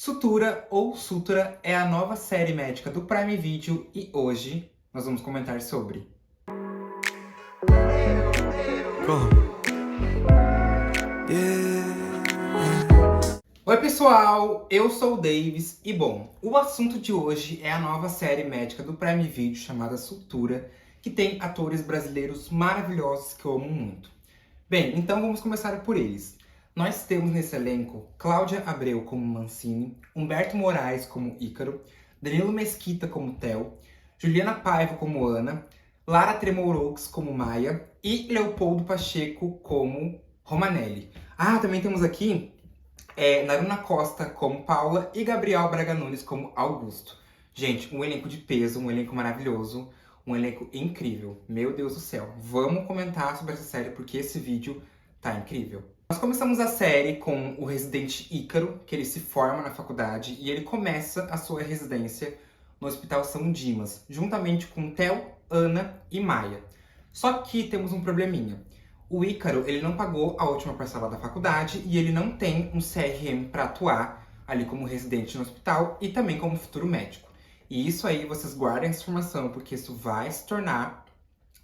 Sutura ou Sutura é a nova série médica do Prime Video e hoje nós vamos comentar sobre. Oi pessoal, eu sou o Davis e bom, o assunto de hoje é a nova série médica do Prime Video chamada Sutura, que tem atores brasileiros maravilhosos que eu amo muito. Bem, então vamos começar por eles. Nós temos nesse elenco Cláudia Abreu como Mancini, Humberto Moraes como Ícaro, Danilo Mesquita como Theo, Juliana Paiva como Ana, Lara Tremoroux como Maia e Leopoldo Pacheco como Romanelli. Também temos aqui Naruna Costa como Paula e Gabriel Braga Nunes como Augusto. Gente, um elenco de peso, um elenco maravilhoso, um elenco incrível. Meu Deus do céu. Vamos comentar sobre essa série porque esse vídeo tá incrível. Nós começamos a série com o residente Ícaro, que ele se forma na faculdade e ele começa a sua residência no Hospital São Dimas, juntamente com Theo, Ana e Maia. Só que temos um probleminha. O Ícaro, ele não pagou a última parcela da faculdade e ele não tem um CRM para atuar ali como residente no hospital e também como futuro médico. E isso aí, vocês guardem essa informação, porque isso vai se tornar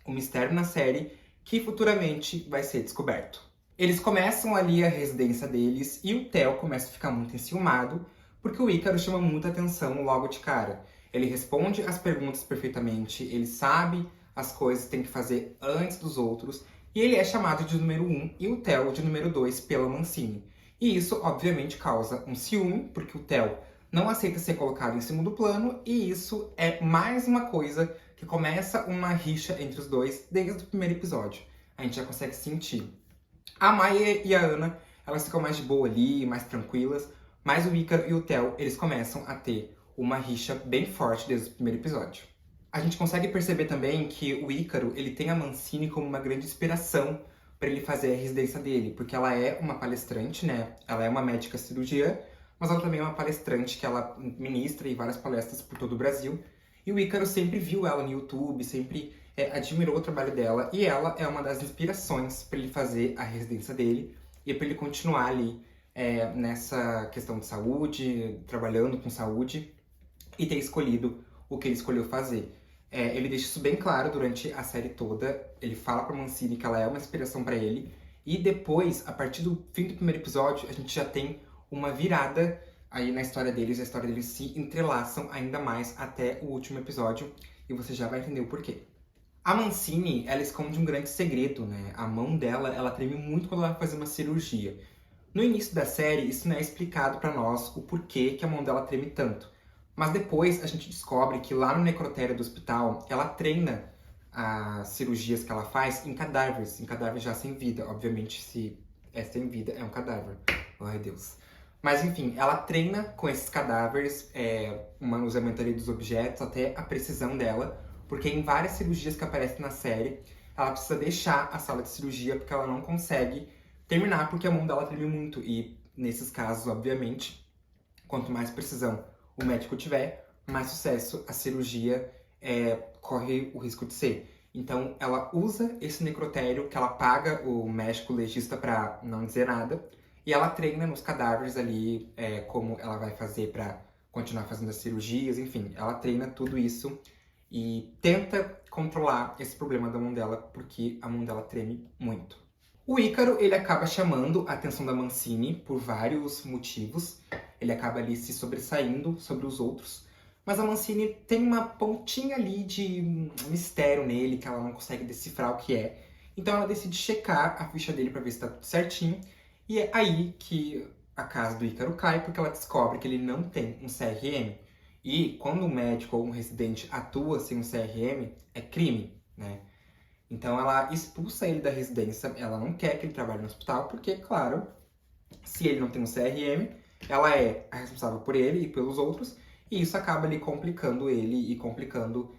um mistério na série que futuramente vai ser descoberto. Eles começam ali a residência deles e o Theo começa a ficar muito enciumado, porque o Ícaro chama muita atenção logo de cara. Ele responde as perguntas perfeitamente, ele sabe as coisas que tem que fazer antes dos outros, e ele é chamado de número 1 e o Theo de número 2 pela Mancini. E isso, obviamente, causa um ciúme, porque o Theo não aceita ser colocado em segundo plano, e isso é mais uma coisa que começa uma rixa entre os dois desde o primeiro episódio. A gente já consegue sentir. A Maia e a Ana, elas ficam mais de boa ali, mais tranquilas, mas o Ícaro e o Theo, eles começam a ter uma rixa bem forte desde o primeiro episódio. A gente consegue perceber também que o Ícaro, ele tem a Mancini como uma grande inspiração para ele fazer a residência dele, porque ela é uma palestrante, né? Ela é uma médica cirurgiã, mas ela também é uma palestrante que ela ministra em várias palestras por todo o Brasil. E o Ícaro sempre viu ela no YouTube, sempre admirou o trabalho dela, e ela é uma das inspirações para ele fazer a residência dele e para ele continuar ali nessa questão de saúde, trabalhando com saúde e ter escolhido o que ele escolheu fazer. Ele deixa isso bem claro durante a série toda. Ele fala pra Mancini que ela é uma inspiração pra ele. E depois, a partir do fim do primeiro episódio, a gente já tem uma virada aí na história deles. A história deles se entrelaçam ainda mais até o último episódio. E você já vai entender o porquê. A Mancini, ela esconde um grande segredo, né? A mão dela, ela treme muito quando ela vai fazer uma cirurgia. No início da série, isso não é explicado pra nós o porquê que a mão dela treme tanto. Mas depois a gente descobre que lá no necrotério do hospital, ela treina as cirurgias que ela faz em cadáveres já sem vida. Obviamente, se é sem vida, é um cadáver. Ai, Deus. Mas enfim, ela treina com esses cadáveres, o manuseamento ali dos objetos, até a precisão dela, porque em várias cirurgias que aparecem na série, ela precisa deixar a sala de cirurgia porque ela não consegue terminar, porque a mão dela treme muito. E nesses casos, obviamente, quanto mais precisão o médico tiver, mais sucesso a cirurgia corre o risco de ser. Então, ela usa esse necrotério que ela paga o médico legista para não dizer nada, e ela treina nos cadáveres ali como ela vai fazer para continuar fazendo as cirurgias, enfim, ela treina tudo isso e tenta controlar esse problema da mão dela, porque a mão dela treme muito. O Ícaro, ele acaba chamando a atenção da Mancini por vários motivos. Ele acaba ali se sobressaindo sobre os outros. Mas a Mancini tem uma pontinha ali de mistério nele, que ela não consegue decifrar o que é. Então ela decide checar a ficha dele para ver se tá tudo certinho. E é aí que a casa do Ícaro cai, porque ela descobre que ele não tem um CRM. E quando um médico ou um residente atua sem um CRM, é crime, né? Então ela expulsa ele da residência, ela não quer que ele trabalhe no hospital, porque, claro, se ele não tem um CRM, ela é a responsável por ele e pelos outros, e isso acaba ali complicando ele e complicando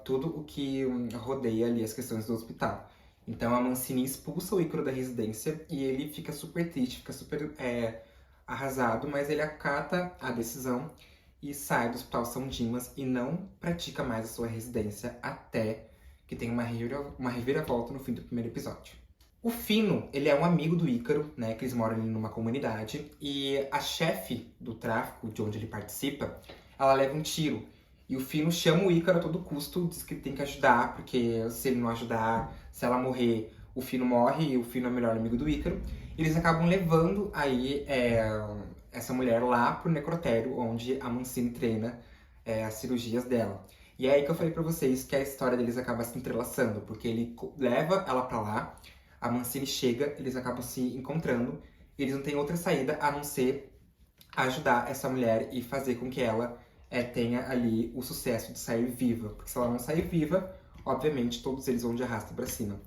tudo o que rodeia ali as questões do hospital. Então a Mancini expulsa o Ícaro da residência e ele fica super triste, fica super arrasado, mas ele acata a decisão e sai do Hospital São Dimas e não pratica mais a sua residência até que tem uma reviravolta no fim do primeiro episódio. O Fino, ele é um amigo do Ícaro, né, que eles moram ali numa comunidade, e a chefe do tráfico, de onde ele participa, ela leva um tiro. E o Fino chama o Ícaro a todo custo, diz que tem que ajudar, porque se ele não ajudar, se ela morrer, o Fino morre, e o Fino é o melhor amigo do Ícaro. E eles acabam levando aí essa mulher lá pro necrotério, onde a Mancini treina as cirurgias dela. E é aí que eu falei pra vocês que a história deles acaba se entrelaçando, porque ele leva ela pra lá, a Mancini chega, eles acabam se encontrando, e eles não têm outra saída a não ser ajudar essa mulher e fazer com que ela tenha ali o sucesso de sair viva. Porque se ela não sair viva, obviamente todos eles vão de arrasta pra cima.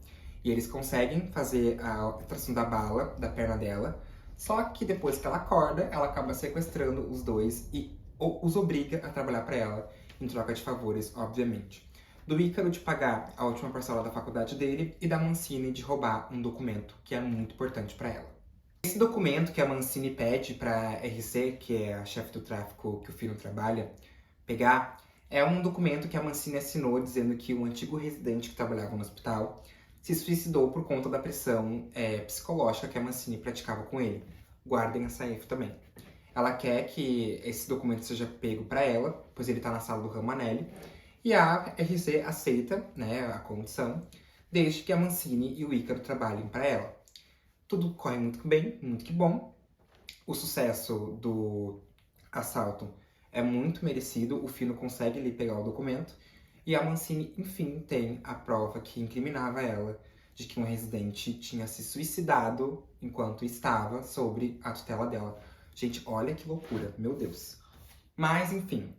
E eles conseguem fazer a extração da bala da perna dela, só que depois que ela acorda, ela acaba sequestrando os dois e os obriga a trabalhar para ela, em troca de favores, obviamente. Do Ícaro de pagar a última parcela da faculdade dele e da Mancini de roubar um documento que é muito importante para ela. Esse documento que a Mancini pede para RC, que é a chefe do tráfico que o Fino trabalha, pegar, é um documento que a Mancini assinou dizendo que um antigo residente que trabalhava no hospital se suicidou por conta da pressão psicológica que a Mancini praticava com ele. Guardem essa info também. Ela quer que esse documento seja pego para ela, pois ele está na sala do Ramanelli, e a RC aceita, né, a condição, desde que a Mancini e o Ícaro trabalhem para ela. Tudo corre muito bem, muito que bom. O sucesso do assalto é muito merecido, o Fino consegue ali pegar o documento, e a Mancini, enfim, tem a prova que incriminava ela de que um residente tinha se suicidado enquanto estava sobre a tutela dela. Gente, olha que loucura, meu Deus. Mas, enfim,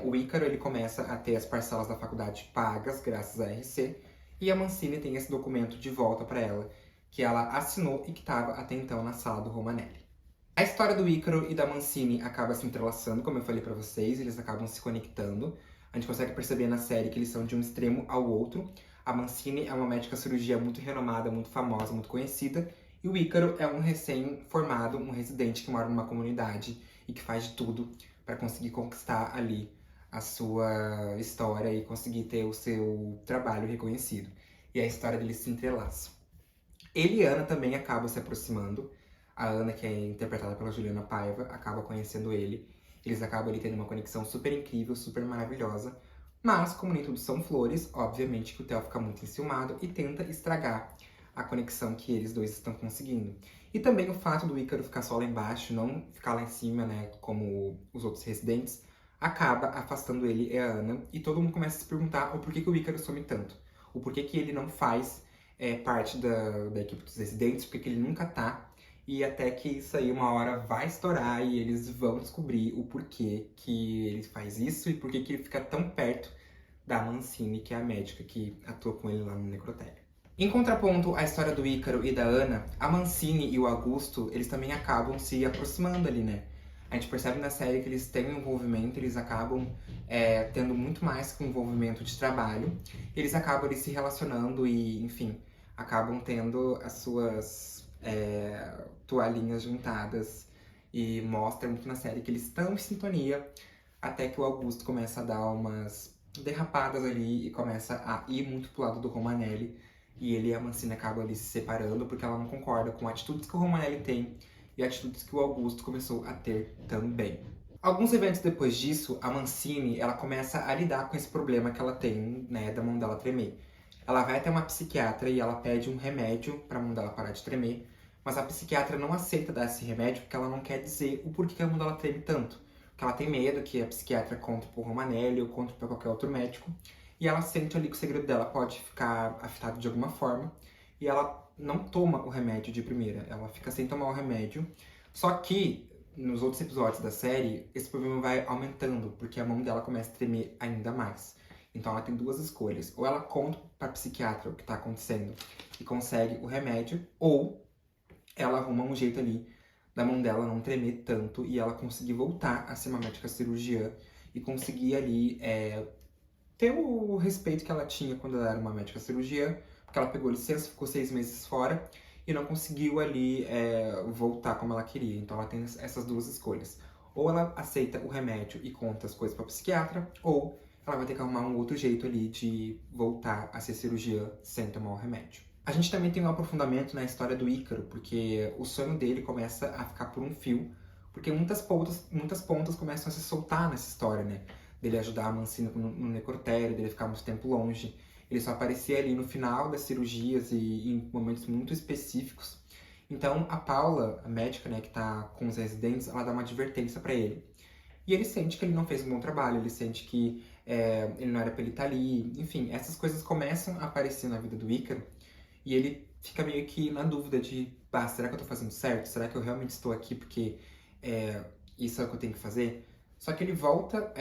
o Ícaro ele começa a ter as parcelas da faculdade pagas graças à RC, e a Mancini tem esse documento de volta para ela, que ela assinou e que estava até então na sala do Romanelli. A história do Ícaro e da Mancini acaba se entrelaçando, como eu falei pra vocês, eles acabam se conectando. A gente consegue perceber na série que eles são de um extremo ao outro. A Mancini é uma médica cirurgia muito renomada, muito famosa, muito conhecida. E o Ícaro é um recém-formado, um residente que mora numa comunidade e que faz de tudo para conseguir conquistar ali a sua história e conseguir ter o seu trabalho reconhecido. E a história deles se entrelaça. Ele e Ana também acabam se aproximando. A Ana, que é interpretada pela Juliana Paiva, acaba conhecendo ele. Eles acabam ali tendo uma conexão super incrível, super maravilhosa. Mas, como nem tudo são flores, obviamente que o Theo fica muito enciumado e tenta estragar a conexão que eles dois estão conseguindo. E também o fato do Ícaro ficar só lá embaixo, não ficar lá em cima, né, como os outros residentes, acaba afastando ele e a Ana. E todo mundo começa a se perguntar o porquê que o Ícaro some tanto. O porquê que ele não faz parte da equipe dos residentes, porque ele nunca tá. E até que isso aí uma hora vai estourar e eles vão descobrir o porquê que ele faz isso e porquê que ele fica tão perto da Mancini, que é a médica que atua com ele lá no necrotério. Em contraponto à história do Ícaro e da Ana, a Mancini e o Augusto, eles também acabam se aproximando ali, né? A gente percebe na série que eles têm um envolvimento, eles acabam tendo muito mais que um envolvimento de trabalho. Eles acabam ali se relacionando e, enfim, acabam tendo as suas toalhinhas juntadas. E mostra muito na série que eles estão em sintonia, até que o Augusto começa a dar umas derrapadas ali e começa a ir muito pro lado do Romanelli. E ele e a Mancini acabam ali se separando porque ela não concorda com atitudes que o Romanelli tem e atitudes que o Augusto começou a ter também. Alguns eventos depois disso, a Mancini ela começa a lidar com esse problema que ela tem, né, da mão dela tremer. Ela vai até uma psiquiatra e ela pede um remédio para a mão dela parar de tremer, mas a psiquiatra não aceita dar esse remédio porque ela não quer dizer o porquê que a mão dela treme tanto. Porque ela tem medo que a psiquiatra conte pro Romanelli ou conte para qualquer outro médico. E ela sente ali que o segredo dela pode ficar afetado de alguma forma. E ela não toma o remédio de primeira, ela fica sem tomar o remédio. Só que, nos outros episódios da série, esse problema vai aumentando, porque a mão dela começa a tremer ainda mais. Então ela tem duas escolhas. Ou ela conta pra psiquiatra o que tá acontecendo e consegue o remédio, ou ela arruma um jeito ali da mão dela não tremer tanto e ela conseguir voltar a ser uma médica cirurgiã e conseguir ali ter o respeito que ela tinha quando ela era uma médica cirurgiã, porque ela pegou licença, ficou 6 meses fora e não conseguiu ali voltar como ela queria. Então ela tem essas duas escolhas. Ou ela aceita o remédio e conta as coisas pra psiquiatra, ou ela vai ter que arrumar um outro jeito ali de voltar a ser cirurgiã sem tomar o remédio. A gente também tem um aprofundamento na história do Ícaro, porque o sonho dele começa a ficar por um fio, porque muitas pontas começam a se soltar nessa história, né? Dele ajudar a Mancini no necrotério, dele ficar muito tempo longe. Ele só aparecia ali no final das cirurgias e em momentos muito específicos. Então a Paula, a médica, né, que tá com os residentes, ela dá uma advertência pra ele. E ele sente que ele não fez um bom trabalho, ele sente que ele não era pra ele estar ali. Enfim, essas coisas começam a aparecer na vida do Ícaro e ele fica meio que na dúvida de, será que eu tô fazendo certo? Será que eu realmente estou aqui porque isso é o que eu tenho que fazer? Só que ele volta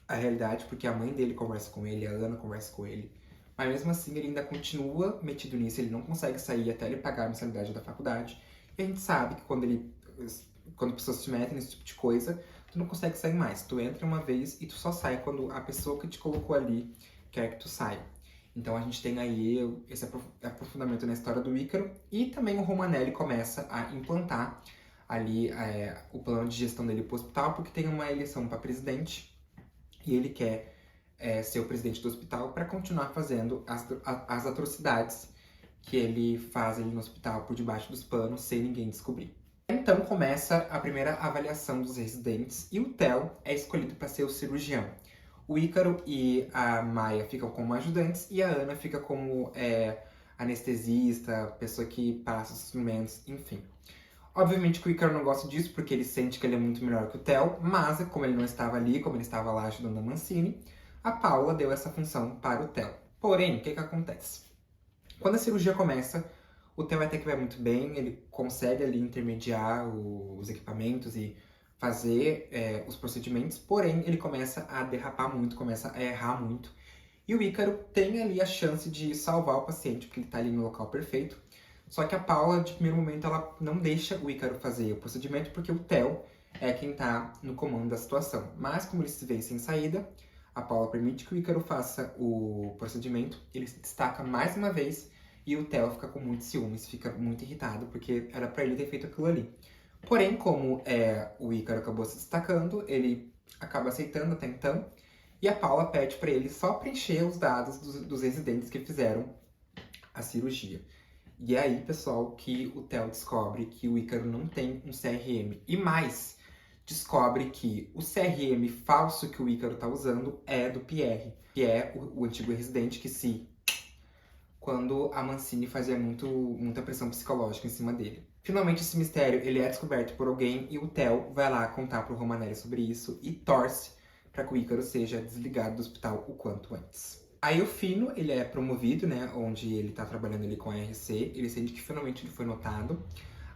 à realidade porque a mãe dele conversa com ele, a Ana conversa com ele. Mas mesmo assim ele ainda continua metido nisso, ele não consegue sair até ele pagar a mensalidade da faculdade. E a gente sabe que quando pessoas se metem nesse tipo de coisa, tu não consegue sair mais. Tu entra uma vez e tu só sai quando a pessoa que te colocou ali quer que tu saia. Então a gente tem aí esse aprofundamento na história do Ícaro e também o Romanelli começa a implantar ali o plano de gestão dele pro hospital, porque tem uma eleição para presidente e ele quer ser o presidente do hospital para continuar fazendo as atrocidades que ele faz ali no hospital por debaixo dos panos sem ninguém descobrir. Então começa a primeira avaliação dos residentes e o Theo é escolhido para ser o cirurgião. O Ícaro e a Maia ficam como ajudantes e a Ana fica como anestesista, pessoa que passa os instrumentos, enfim. Obviamente que o Ícaro não gosta disso porque ele sente que ele é muito melhor que o Theo, mas como ele não estava ali, como ele estava lá ajudando a Mancini, a Paula deu essa função para o Theo. Porém, o que acontece? Quando a cirurgia começa, o Theo até que vai muito bem, ele consegue ali intermediar os equipamentos e fazer os procedimentos, porém ele começa a derrapar muito, começa a errar muito. E o Ícaro tem ali a chance de salvar o paciente, porque ele está ali no local perfeito. Só que a Paula, de primeiro momento, ela não deixa o Ícaro fazer o procedimento, porque o Theo é quem está no comando da situação. Mas como eles se veem sem saída, a Paula permite que o Ícaro faça o procedimento, ele se destaca mais uma vez e o Theo fica com muitos ciúmes, fica muito irritado, porque era pra ele ter feito aquilo ali. Porém, como o Ícaro acabou se destacando, ele acaba aceitando até então, e a Paula pede pra ele só preencher os dados dos residentes que fizeram a cirurgia. E é aí, pessoal, que o Theo descobre que o Ícaro não tem um CRM. E mais, descobre que o CRM falso que o Ícaro tá usando é do Pierre, que é o antigo residente que quando a Mancini fazia muita pressão psicológica em cima dele. Finalmente esse mistério ele é descoberto por alguém e o Theo vai lá contar pro Romanelli sobre isso e torce para que o Ícaro seja desligado do hospital o quanto antes. Aí o Fino, ele é promovido, né, onde ele tá trabalhando ali com a RC, ele sente que finalmente ele foi notado.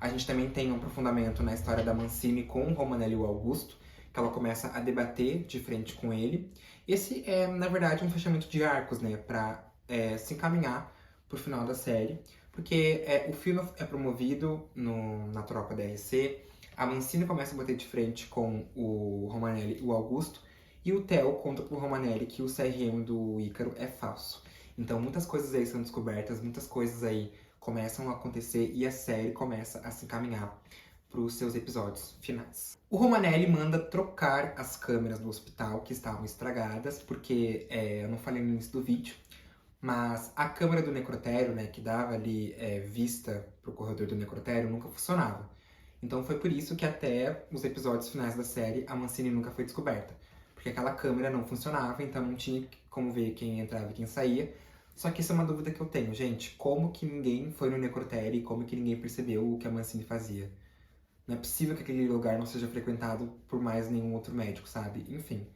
A gente também tem um aprofundamento na história da Mancini com o Romanelli e o Augusto, que ela começa a debater de frente com ele. Esse é, na verdade, um fechamento de arcos, né, pra se encaminhar pro final da série, porque o Fino é promovido na tropa da RC, a Mancini começa a bater de frente com o Romanelli e o Augusto, e o Theo conta pro Romanelli que o CRM do Ícaro é falso. Então muitas coisas aí são descobertas, muitas coisas aí começam a acontecer e a série começa a se encaminhar para os seus episódios finais. O Romanelli manda trocar as câmeras do hospital que estavam estragadas, porque eu não falei no início do vídeo, mas a câmera do necrotério, né, que dava ali vista pro corredor do necrotério, nunca funcionava. Então foi por isso que até os episódios finais da série a Mancini nunca foi descoberta. Porque aquela câmera não funcionava, então não tinha como ver quem entrava e quem saía. Só que isso é uma dúvida que eu tenho, gente. Como que ninguém foi no necrotério e como que ninguém percebeu o que a Mancini fazia? Não é possível que aquele lugar não seja frequentado por mais nenhum outro médico, sabe? Enfim,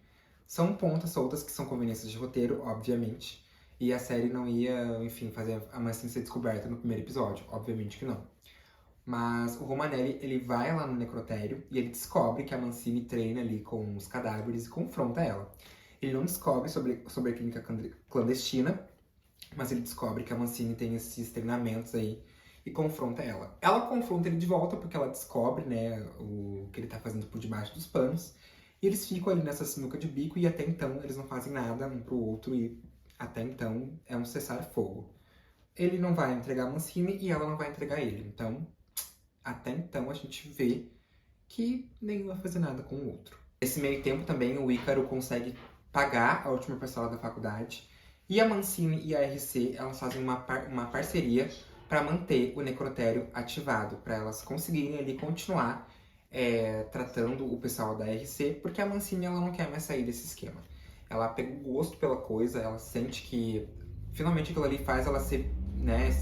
são pontas soltas que são conveniências de roteiro, obviamente. E a série não ia, enfim, fazer a Mancini ser descoberta no primeiro episódio. Obviamente que não. Mas o Romanelli, ele vai lá no necrotério e ele descobre que a Mancini treina ali com os cadáveres e confronta ela. Ele não descobre sobre a clínica clandestina, mas ele descobre que a Mancini tem esses treinamentos aí e confronta ela. Ela confronta ele de volta porque ela descobre, né, o que ele tá fazendo por debaixo dos panos. E eles ficam ali nessa sinuca de bico e até então eles não fazem nada um pro outro e até então é um cessar-fogo. Ele não vai entregar a Mancini e ela não vai entregar ele. Então, até então a gente vê que nenhum vai fazer nada com o outro. Nesse meio tempo também o Ícaro consegue pagar a última parcela da faculdade E a Mancini e a RC, elas fazem uma parceria para manter o necrotério ativado, para elas conseguirem ali continuar tratando o pessoal da RC, porque a Mancini ela não quer mais sair desse esquema. Ela pegou gosto pela coisa, ela sente que finalmente aquilo ali faz ela se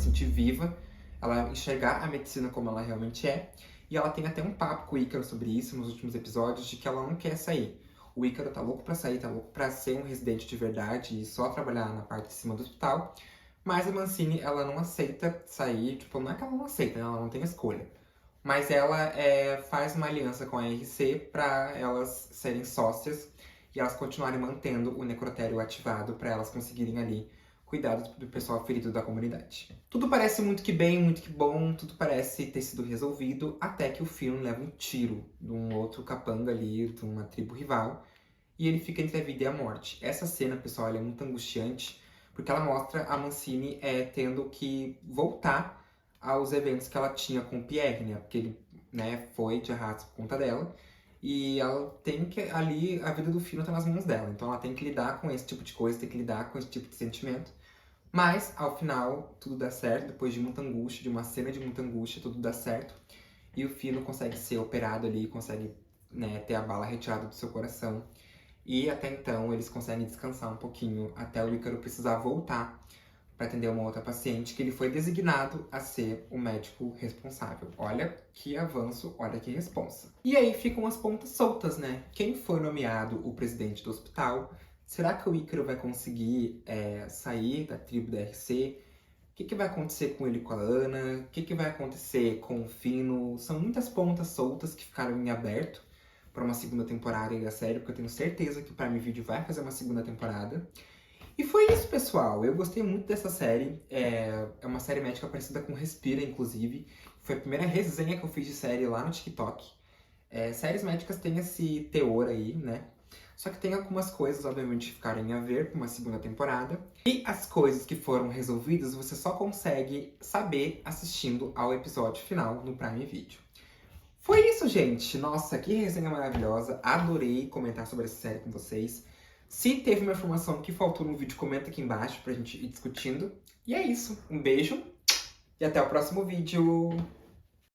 sentir viva, ela enxergar a medicina como ela realmente é. E ela tem até um papo com o Ícaro sobre isso nos últimos episódios, de que ela não quer sair. O Ícaro tá louco pra sair, tá louco pra ser um residente de verdade e só trabalhar na parte de cima do hospital. Mas a Mancini, ela não aceita sair, tipo, não é que ela não aceita, né? Ela não tem escolha. Mas ela faz uma aliança com a RC para elas serem sócias e elas continuarem mantendo o necrotério ativado para elas conseguirem ali cuidar do pessoal ferido da comunidade. Tudo parece muito que bem, muito que bom, tudo parece ter sido resolvido, até que o Fino leva um tiro de um outro capanga ali, de uma tribo rival, e ele fica entre a vida e a morte. Essa cena, pessoal, ela é muito angustiante, porque ela mostra a Mancini tendo que voltar aos eventos que ela tinha com o Pierre, né? Porque ele foi de arrasto por conta dela. E ela tem que, ali, a vida do Fino tá nas mãos dela. Então ela tem que lidar com esse tipo de coisa, tem que lidar com esse tipo de sentimento. Mas, ao final, tudo dá certo. Depois de muita angústia, de uma cena de muita angústia, tudo dá certo. E o Fino consegue ser operado ali, consegue ter a bala retirada do seu coração. E até então eles conseguem descansar um pouquinho, até o Ícaro precisar voltar para atender uma outra paciente, que ele foi designado a ser o médico responsável. Olha que avanço, olha que responsa. E aí ficam as pontas soltas, né? Quem foi nomeado o presidente do hospital? Será que o Ícaro vai conseguir sair da tribo da RC? O que vai acontecer com ele e com a Ana? O que vai acontecer com o Fino? São muitas pontas soltas que ficaram em aberto para uma segunda temporada da série, porque eu tenho certeza que o Prime Video vai fazer uma segunda temporada. E foi isso, pessoal. Eu gostei muito dessa série. É uma série médica parecida com Respira, inclusive. Foi a primeira resenha que eu fiz de série lá no TikTok. Séries médicas têm esse teor aí, né? Só que tem algumas coisas, obviamente, que ficarem a ver com uma segunda temporada. E as coisas que foram resolvidas, você só consegue saber assistindo ao episódio final no Prime Video. Foi isso, gente. Nossa, que resenha maravilhosa. Adorei comentar sobre essa série com vocês. Se teve uma informação que faltou no vídeo, comenta aqui embaixo pra gente ir discutindo. E é isso. Um beijo e até o próximo vídeo.